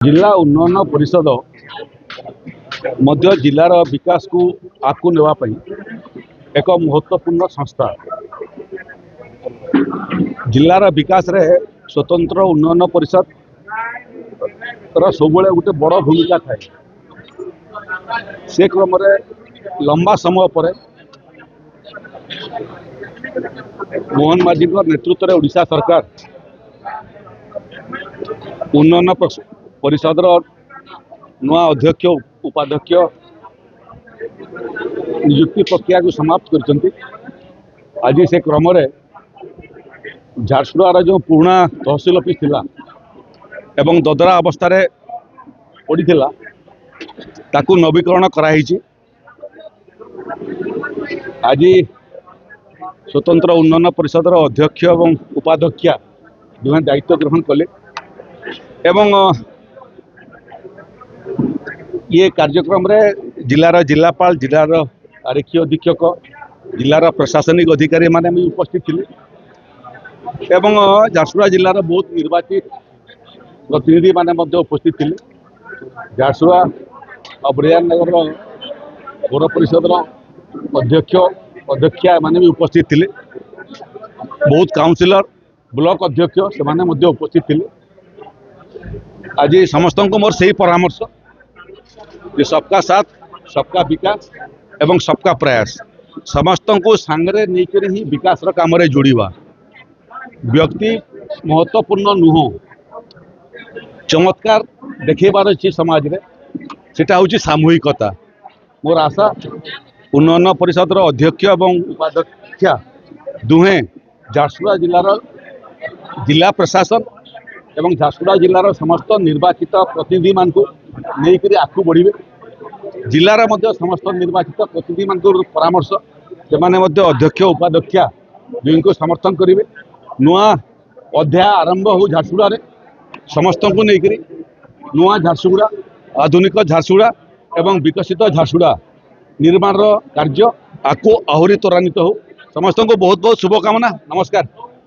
जिला उन्नयन परिषद मध्य जिलार विकास को आगू नेवाई एक महत्वपूर्ण संस्था। जिलार विकास रे स्वतंत्र उन्नयन परिषद सब गोटे बड़ भूमिका थाए। से क्रम लंबा समय पर मोहन माझी नेतृत्व में ओडिशा सरकार उन्नयन परिषद नुआ अध्यक्ष उपाध्यक्ष नियुक्ति प्रक्रिया को समाप्त कर आज से क्रम झारसुगुड़ार जो पुराना तहसिल ऑफिस थिला एवं ददरा अवस्था पड़ा ताकू नवीकरण कराई। आज स्वतंत्र उन्नयन परिषद अध्यक्ष एवं उपाध्यक्षा दुहे दायित्व ग्रहण कले एवं ये कार्यक्रम रे जिलार जिलापाल जिलार आरक्षी अधीक्षक जिलार प्रशासनिक अधिकारी माने भी उपस्थित थे एवं झारसुगुड़ा जिलार बहुत निर्वाचित प्रतिनिधि माने उपस्थित थे। झारसुगुड़ा और बरियानगर पौर परिषद अध्यक्ष अध्यक्षा माने भी उपस्थित थे। बहुत काउंसिलर ब्लॉक अध्यक्ष से उपस्थित थे। आज समस्त को मोर सही परामर्श कि सबका साथ सबका विकास एवं सबका प्रयास समस्त को सांगरे नहीं ही विकास काम रे जोड़वा। व्यक्ति महत्वपूर्ण नुह चमत्कार देखेबार अच्छी समाज रे सेटा हूँ सामूहिकता। मोर आशा उन्नयन परिषद अध्यक्ष एवं उपाध्यक्षा दुहे झारसुगुड़ा जिलार जिला प्रशासन एवं झारसुगुड़ा जिलार समस्त निर्वाचित प्रतिनिधि मान नहीं आगू बढ़े। जिलार समस्त निर्वाचित प्रतिनिधि मान परामर्श से अध्यक्ष उपाध्यक्षा दुई को समर्थन करेंगे। नुआ अध्याय आरंभ हो झारसुगुड़ा समस्त को लेकर नुआ झारसुगुड़ा आधुनिक झारसुगुड़ा एवं विकसित झारसुगुड़ा निर्माण कार्य आको आहरी त्वरान्वित हो। समस्त को बहुत बहुत शुभकामना। नमस्कार।